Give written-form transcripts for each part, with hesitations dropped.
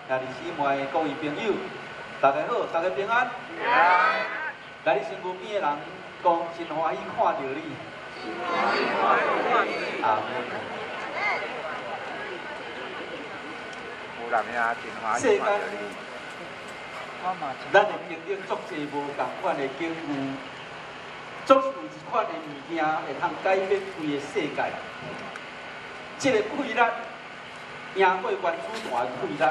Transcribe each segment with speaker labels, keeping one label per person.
Speaker 1: 也是喜欢的各位朋友，大家好，大家平安。
Speaker 2: 平安。
Speaker 1: 甲你身躯边的人讲，真欢喜看到你。阿门。
Speaker 2: 有人呀，真欢喜看到你。
Speaker 1: 咱会经历足侪无共款的境遇，总是有一款的物件会通改变规个世界。这个气力赢过原子弹的气力，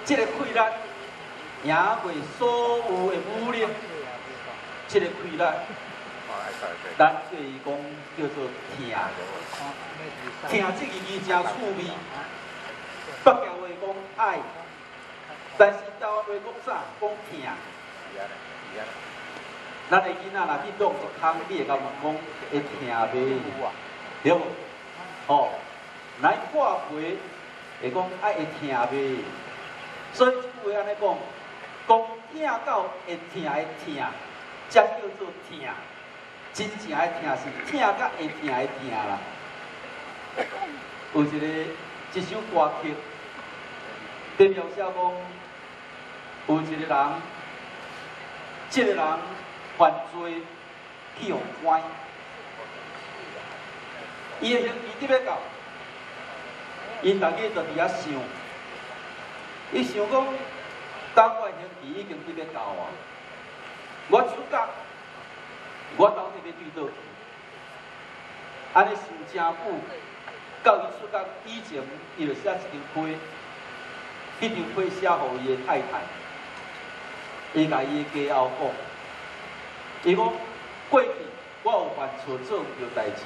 Speaker 1: 这个气力赢过所有的武力，这个气力，咱可以讲叫做听。听这个字真趣味，北京话讲爱。但是台湾话讲啥？讲听。咱的囡仔若去动一空，你会甲问讲会听袂？对无？哦，来破皮会讲爱会听袂？所以这句话安尼讲，讲听到会听的听，才叫做听。真正的听是听甲会听的听啦。有一首歌曲，在描写讲。有一个人，这个人犯罪去用关，伊的刑期得要到，因大家就伫遐想，伊想讲，当我的刑期已经得要到啊，我出监，我到底要对倒去？安尼想真久，到伊出监以前，伊就写一张批，迄张批写互伊的太太。伊甲伊的家后讲，伊讲过去我有犯错做唔对代志，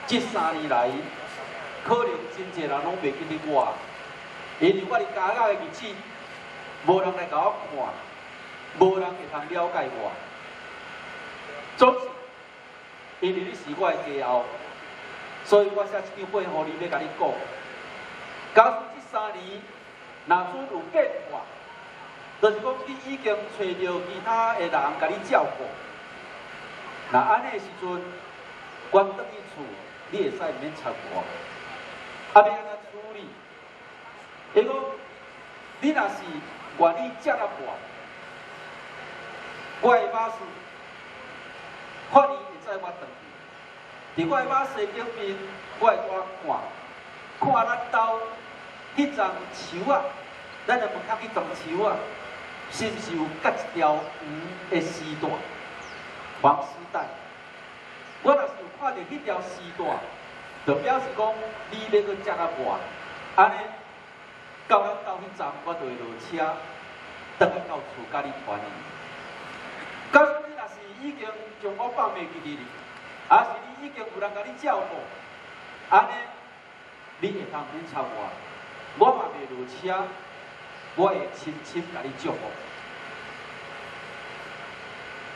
Speaker 1: 这3年来，可能真侪人拢袂记得我，因为我伫家家的日子，无人来甲我看，无人会通了解我。总是因为你是我的家后，所以我写这张话互你，要甲你讲，假使这3年若准有变化。就是讲，你已经找到其他的人甲你照顾，那安尼的时阵，我倒去厝，你会使毋免插我。啊，要安怎处理？伊讲，你若是愿意接纳我，我会把事，法院会载我转去。伫我的马西顶面，我会带看咱兜迄丛树啊，咱就门口迄丛树啊。是毋是有夹一条鱼的丝带、黄丝带？我若是有看到迄条丝带，就表示讲你要去接纳我，安尼到咱到迄站，我就会落车，转去到厝甲你团圆。假如你若是已经将我放袂记哩，还是你已经有人甲你照顾，安尼你会当免插我嘛袂落车。我会深深甲你祝福。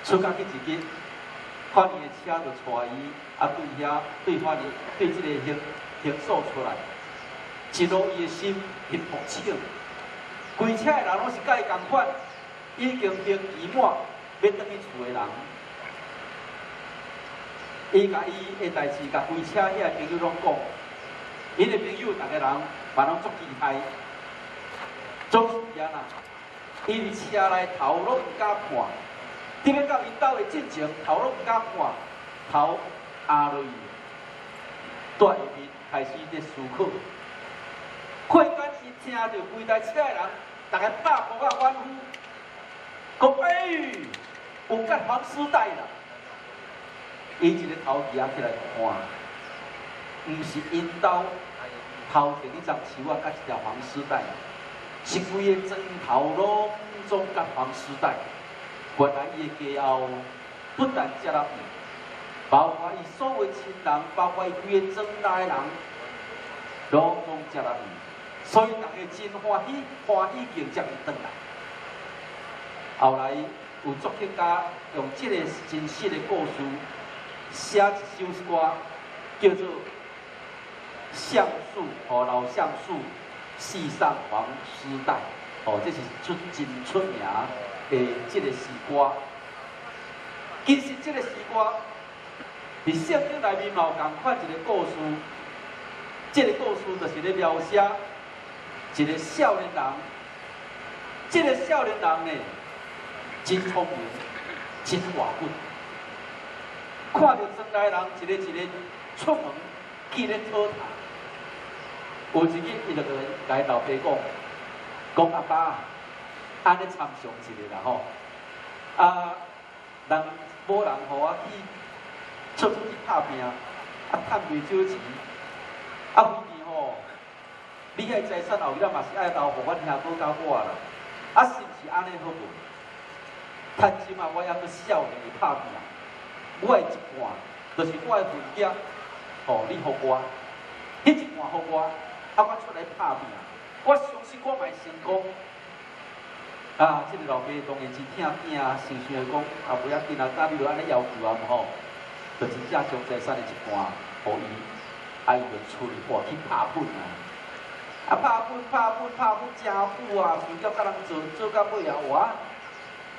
Speaker 1: 出监去一日，法院的车就带伊，对法院对这个刑诉出来，一路伊的心很迫切。规车的人拢是甲伊同款，已经刑期满，要转去厝的人。伊甲伊的代志，甲规车遐个朋友拢讲，因的朋友逐个人嘛拢足厉害。总是安那，伊伫车内头拢毋敢看，踮咧到因兜的进前，头拢毋敢看，头压落去，在下面开始在思考。忽然间，伊听到规台车的人，大家拍鼓啊欢呼，讲：“哎，有甲黄丝带啦！”伊一个头举起来看，毋是因兜头前迄丛树啊，甲一条黄丝带。是规个砖头拢总甲黄丝带，原来伊的家后不但接纳伊，包括伊所有亲人，包括伊规个庄内人，拢总接纳伊，所以大家真欢喜迎接伊转来。后来有作曲家用这个真实的故事写一首歌，叫做《橡树和老橡树》。系上黄丝带，哦，这是真出名的这个诗歌。其实这个诗歌伫圣经内面嘛有共款一个故事，这个故事就是咧描写一个少年人，这个少年人呢，真聪明，真活滚。看到庄内人一个出门去咧讨茶，有一日伊就甲伊老爸讲阿爸，安尼参详一个啦吼，人无人互我去出去拍拼，趁袂少钱，非但吼，你遐财产后日嘛是爱留互阮兄哥甲我啦，是毋是安尼好无？趁即嘛我还阁少年会拍拼。我的一半，就是我的份业，你互我，迄一半互我，我出来拍拼，我相信我会成功。这个老爸当然真疼囝，想想讲，不要紧啊，等你著安尼要求啊，吼，就真正将财产的一半，互伊，伊就出去去拍本啊，拍本真久啊，想叫甲人做到尾啊，哇，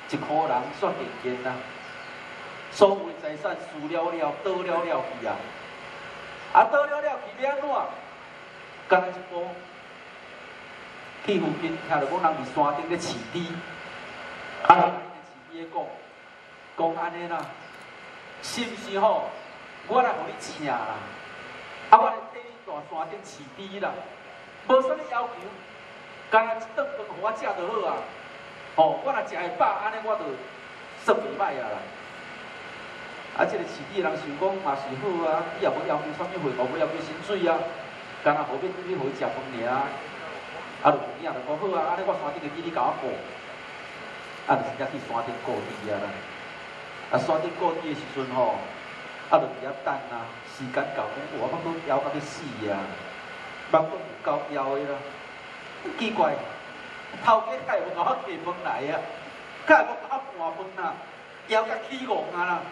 Speaker 1: 一箍人算健健啊。所有财产输了倒了去啊！倒了去要安怎？干一步去附近听到讲人伫山顶咧饲猪，伊咧饲猪讲安尼啦，是毋是吼？我来互你请啦，我来替你大山顶饲猪啦，无啥物要求，干一顿饭互我食就好啊！我若食会饱，安尼我就算袂歹啊啦。这个饲猪人想讲嘛是好啊，伊也无要求啥物货，无要求薪水啊，干那后边你互伊食饭尔，就囝就讲好啊，安尼我山顶的猪你甲我顾，就真正去山顶顾猪啊啦。山顶顾猪的时阵吼，就伫遐等啊，时间到讲我要枵到要死啊，目都有够枵的啦。奇怪，头家甲会无甲我摕饭来啊，甲会无甲我盘饭啊，枵甲起戆啊啦。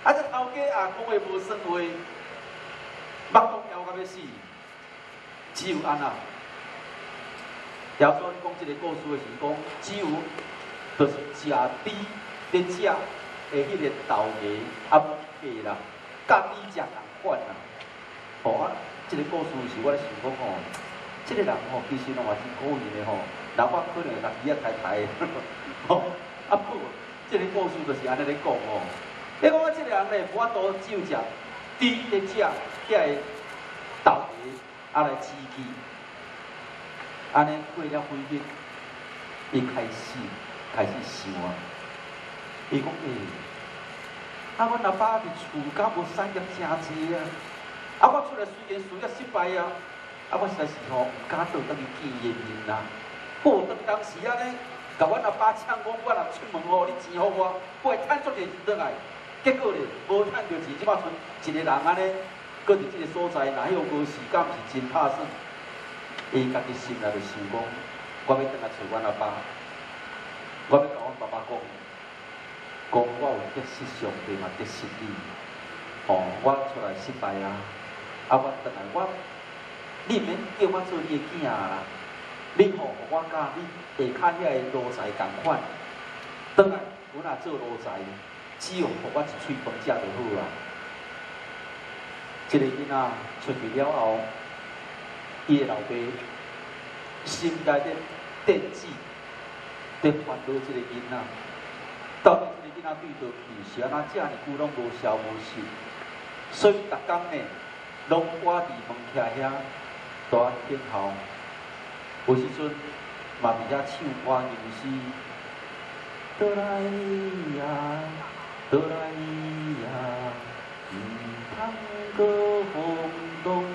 Speaker 1: 这头家讲话无算话，目都枵到要死，只有安那。耶稣讲这个故事的是讲，只有就是食猪咧食的迄个豆芽无价啦，甲猪食同款啦。这个故事是我咧想讲吼，这个人吼其实拢也真可怜的吼，人我可能会甲耳仔抬抬的，这个故事就是安尼咧讲吼。你讲我这个人咧，无法度只有食猪咧食遐个豆芽，来饲鸡，安尼过了几日，伊开始想啊，伊讲阮阿爸伫厝敢无产业真济啊，我出来虽然事业失败啊，我实在是毋敢倒转去见伊面啦。过当当时安尼，甲阮阿爸呛讲，我若出门你钱互我会趁足侪钱倒来。结果咧，无趁着钱，即摆剩一个人安尼，搁伫即个所在，若迄个无时间是真拍算。伊家己心内就想讲，我要倒来找阮阿爸，我要甲阮爸爸讲，我有得失上帝嘛，得失你。我出来失败啊，我倒来你免叫我做你的囝啦，你互我甲你下骹遐个奴才共款，倒来我若做奴才。只要互我一喙饭食就好啦。这个囡仔出去了后，伊的老爸心内咧惦记，咧烦恼这个囡仔。到底这个囡仔对倒去是安怎遮尔久拢无消无息，所以逐工呢，拢倚伫门徛遐大听候，有时阵嘛伫遐唱歌吟诗，倒来呀。倒来呀，唔通搁轰动。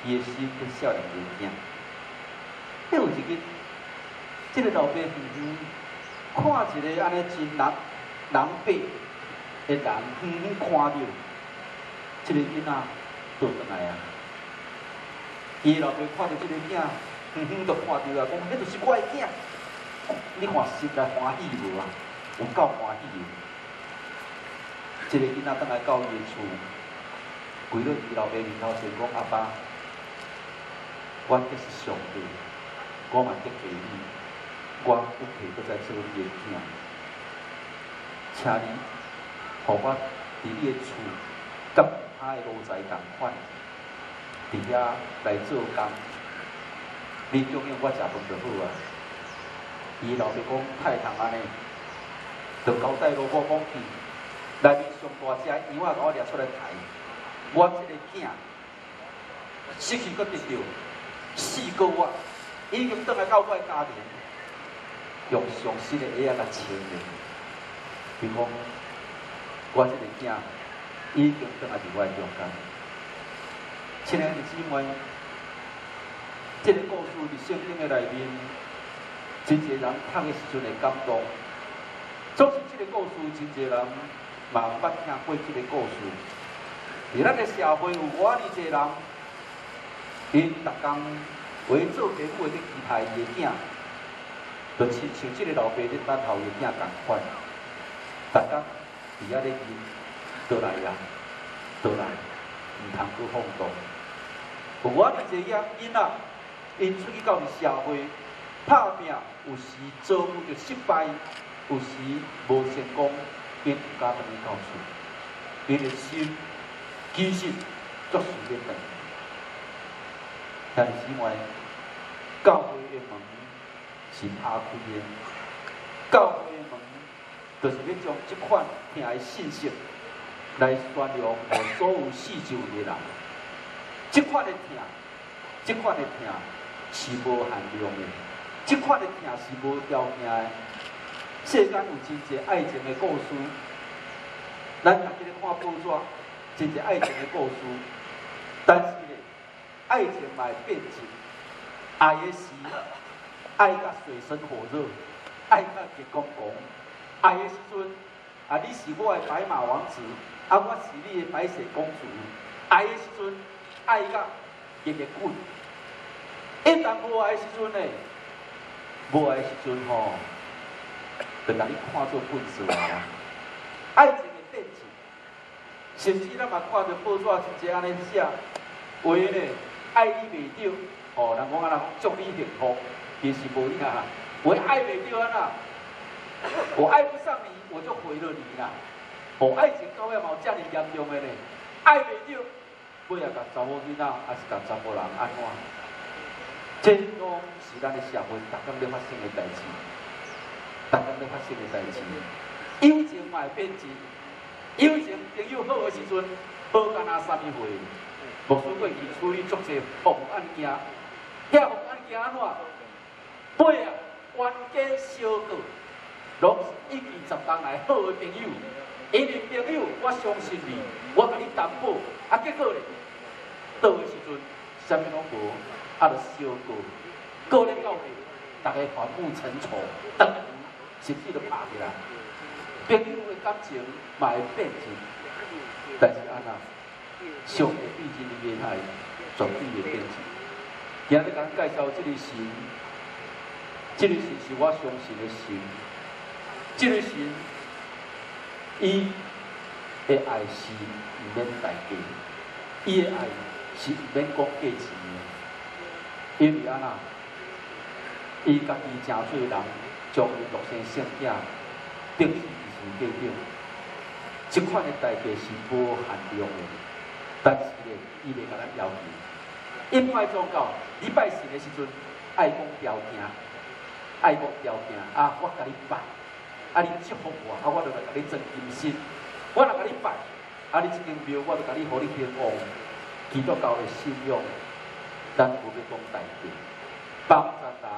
Speaker 1: 伊的心跟少年袂惊。有一日，这个老爸看一个安尼真狼狈的人，看到这个囡仔倒转来啊。伊老爸看到这个囝，就看到啊，讲迄就是我的囝。你看实在欢喜无啊？有够欢喜的，这个囡仔倒来到伊的厝，跪到伊老爸面头前讲：阿爸，我这是上帝，我嘛得给你，我不配搁再做你的囝，请你，互我伫你的厝，甲其他的奴才同款，伫遐来做工。你中央我食饭就好啊。伊老爸讲太通安尼，就交代落我讲去，内面上大只羊仔甲我掠出来抬，我这个囝失去搁得着4个月，已经转来到我的家庭，用上新的鞋仔来穿的。比如讲，我这个囝已经转来伫我的中间。亲爱的姊妹，这个故事伫圣经的内面，真侪人读的时阵会感动。总是这个故事，真侪人嘛毋捌听过这个故事。伫咱的社会有偌尔侪人，因逐工为做父母的期待伊的囝，就亲像这个老爸咧等候伊的囝共款。逐工伫遐咧念，倒来啊，倒来，毋通去放纵。有偌尔侪囡仔，因出去到社会拍拼，有时遭遇着失败，有时无成功，因唔敢回去到厝，因的心其实足是咧等。但是因为教会的门是拍开的，教会的门就是要将这款听的信息来宣扬予所有四周围的人。这款的听，这款的听是无限量的，这款的听是无条件的。世间有真侪爱情的故事，咱家己咧看报纸，真侪爱情的故事，但是咧，爱情嘛会变质，爱的时爱甲水深火热，爱甲热公公，爱的时阵啊，你是我的白马王子，啊，我是你的白雪公主，爱的时阵。爱甲热热滚，一旦无爱的时阵呢，无爱的时阵吼，就甲你看做粪扫啊！爱情的变质，甚至咱嘛看着报纸真侪安尼写，话呢爱你袂着，哦，人讲啊，人祝你幸福，其实无影啦。话爱袂着安那，我爱不上你，我就毁了你啦。哦，爱情到尾嘛有遮尔严重的呢，爱袂着。尾啊，甲查某囡仔，还是甲查甫人安怎？这拢是咱的社会逐工咧发生的代志，逐工咧发生的代志。友情嘛会变质，友情朋友好的时阵，好干那3岁，无输过去处理足侪犯案件，遐犯案件安怎？尾啊，冤家相告，拢是1期10人来好的朋友。因为朋友，我相信你，我甲你担保，啊，结果咧。到的时阵，啥物拢无，啊，就相告，告咧到尾，大家反目成仇，等于甚至就拍起来。朋友的感情嘛会变质，但是安那，上帝对人的危害绝对会变质。今日甲咱介绍这个神，这个神是我相信的神，这个神，伊的爱是毋免代价，伊的爱。是毋免讲价钱的，因为安那，伊家己诚侪人将伊独生圣囝钉死伫十字架顶，即款的代价是无限量的。但是咧，伊袂甲咱要求，因爱宗教，你拜神的时阵，爱讲条件，爱讲条件啊！我甲你拜，啊你祝福我，啊我就来甲你增金身，我若甲你拜，啊你即间庙我就甲你互你兴旺。基督教的信仰，咱无要讲代价，帮助人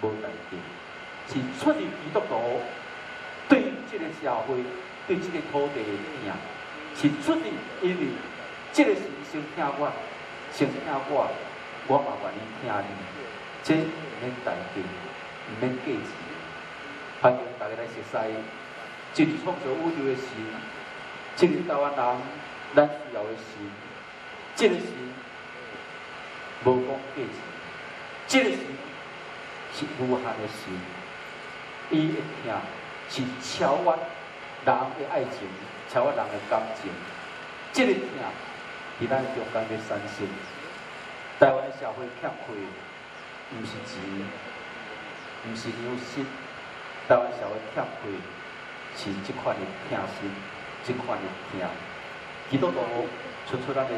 Speaker 1: 无代价，是出于基督徒对这个社会、对这个土地的疼，是出于因为这个神先听我，先听我，我嘛愿意听你，这毋免代价，毋免价钱。欢迎大家来熟悉，这是创造宇宙的神，这是台湾人咱需要的神。这个神无讲价钱，这个神是无限的神，伊的疼是超越人的爱情，超越人的感情。这个疼伫咱中间的产生，台湾的社会欠缺，毋是钱，毋是粮食，台湾社会欠缺是这款的疼心，这款的疼。基督徒。伸出咱的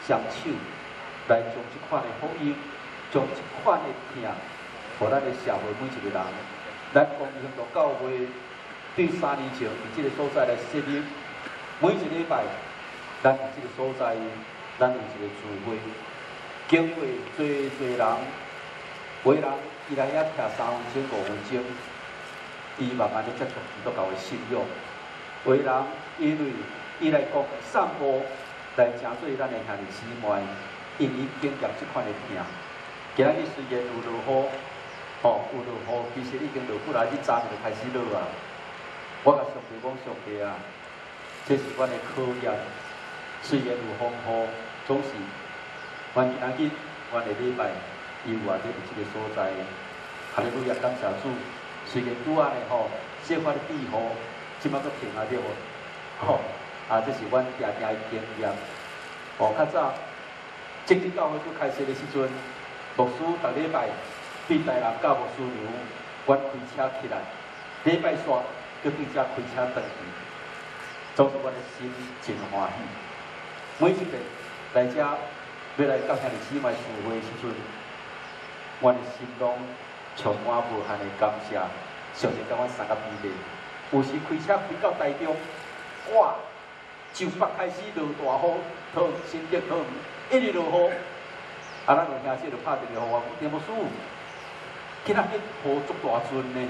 Speaker 1: 双手，来将这款的福音将一款的疼，互咱的社会每一个人，咱公益行动教会对3年前伫即个所在来设立，每一礼拜，咱伫即个所在，咱有一个聚会，经过侪人，有的人伊来遐徛3分钟、5分钟，伊慢慢地接触基督教的信仰。有的人因为伊来讲散步，来诚做咱的兄弟姊妹，因伊经验即款的疼。今仔日虽然有落雨，有落雨，其实已经落过来，你昨暝就开始落啊。我甲上帝讲，上帝啊，这是阮的考验。虽然有风雨，总是，阮今仔日，阮的礼拜，伊有活伫即个所在。哈利路亚，感谢主。虽然拄安尼小可的庇护，即摆阁停啊对无？这是阮定定的经验。较早，正经教会拄开设的时阵。牧师逐礼拜对台南教牧师娘，阮开车起来，礼拜煞佮对遮开车转去，总是阮的心真欢喜。每一个来遮要来甲兄弟姊妹聚会的时阵，阮的心中充满无限的感谢。上帝甲阮送到边地，有时开车开到台中，哇，就北开始落大雨，讨新竹讨一直落雨。咱就兄弟就拍电话互我讲，田牧师，今仔日雨足大阵呢，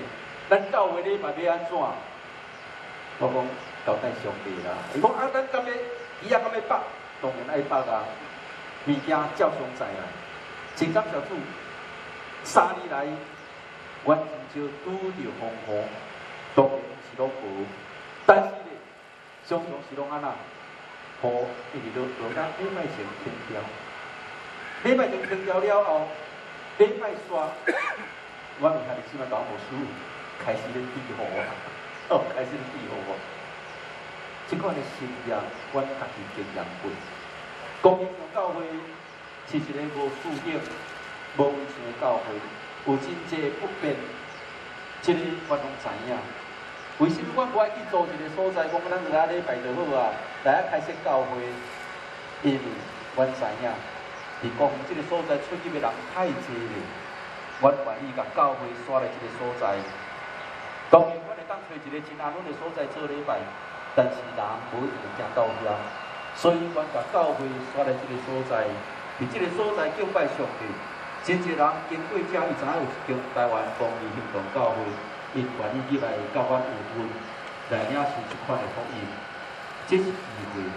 Speaker 1: 咱教会礼拜要安怎？我讲交代上帝啦。伊讲咱敢要鱼敢要北，当然爱北啊。物件照常在啦。真感谢主，3年来，阮真少拄着风雨，当然是拢无，但是咧，常常是拢安那，雨一直落到礼拜前停掉。礼拜前停掉了后，礼拜煞，我们兄弟姊妹搞无输，开始咧庇护我，开始咧庇护我。即款的心验，阮家己经验过。公益教会是一个无属灵、无为信的教会，有真济不便，这个阮拢知影。为什么阮不爱去做一个所在，讲咱来礼拜就好啊，来开设教会？因为阮知影。伫高雄这个所在出入的人太济了，阮愿意甲教会刷来这个所在。当然，阮会当找一个真安稳的所在做礼拜，但是人无一定行到遐，所以阮甲教会刷来这个所在，伫这个所在敬拜上帝。真侪人经过遮，伊知影有一间台湾公益行动教会，因愿意入来甲阮有份，来领受这款的福音，这是机会，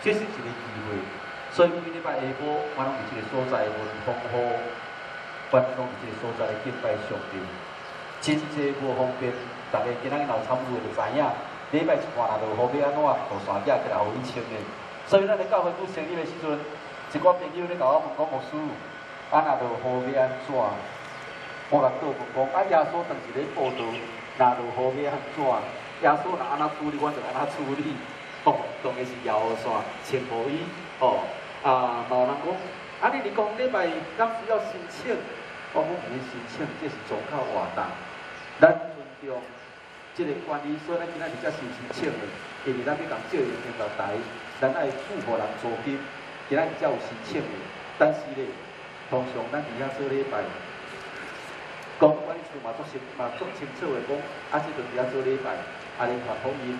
Speaker 1: 这是一个机会。所以每礼拜下晡，我拢伫即个所在无风雨，我拢伫即个所在敬拜上帝。真济无方便，大家今仔日若有参与就知影。礼拜一看若落雨要安怎，雨伞架起来互伊穿的。所以咱咧教会拄成立的时阵，一寡朋友咧甲我问讲牧师，若落雨要安怎？我甲倒问讲，耶稣当时咧报道，若落雨要安怎？耶稣若安怎处理，阮就安怎处理。当然是摇雨伞，穿互伊。某人讲，你讲礼拜敢需要申请？我讲唔免申请，这是宗教活动。咱尊重这个管理所，咱今仔日才申请的，因为咱要共借用电脑台，咱爱付互人租金，今仔日才有申请的。但是咧，通常咱伫遐做礼拜，公管处嘛足清楚的讲，这就伫遐做礼拜，你传福音，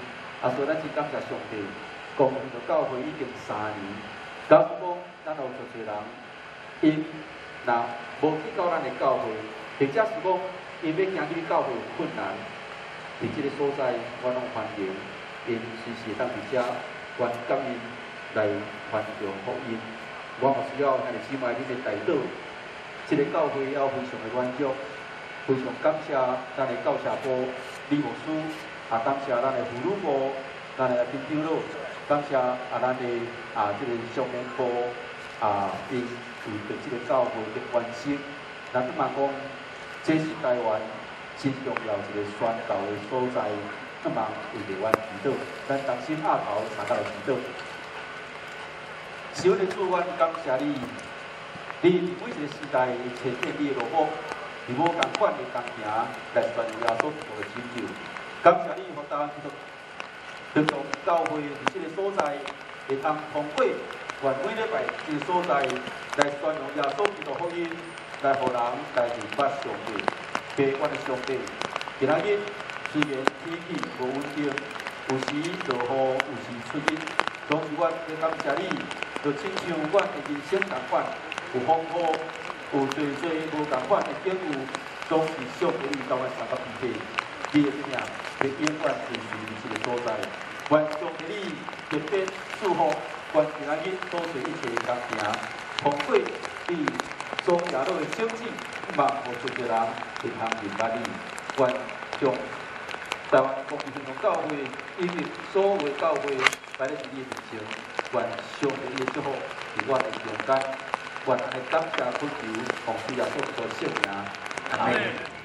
Speaker 1: 所以咱真感谢上帝。公益就教会已经3年，假如讲咱有足侪人，因若无去到咱的教会，或者是讲因要行去教会有困难，伫即个所在，我拢欢迎因随时当伫遮，愿感因来传扬福音。我嘛需要兄弟姊妹恁的代祷，即个教会要非常的满足，非常感谢咱的教社部李牧师，感谢咱的妇女部，咱的丁长老。感谢咱的这个少年部因为对这个教会的关心，咱即嘛讲，这是台湾真重要一个宣教的所在，即嘛为着阮祈祷，咱同心压头参加来祈祷。是阮的主，阮感谢你，你每一个时代呈现你的路谱，你无共款的同行来传扬耶稣基督的拯救。感谢你，互台湾基督。就从教会伫即个所在，会通过每礼拜即个所在来宣扬耶稣基督福音，来互人代志捌上帝，陪阮的上帝。今仔日虽然天气无稳定，有时落雨，有时出日，总是阮要感谢你，就亲像阮的人生同款，有丰富，有侪无同款的景遇，总是上帝你甲阮相合匹配。你的名会永远存续这个所在。愿上帝你特别祝福，愿今仔日所做一切工程，通过你所耶路的圣旨，望互全个人会通明白你。愿将台湾国际宣教教会以及所有的教会摆在你的面前，愿上帝你的祝福伫我的中间。愿安尼感谢恳求，奉主耶稣基督圣名，阿门。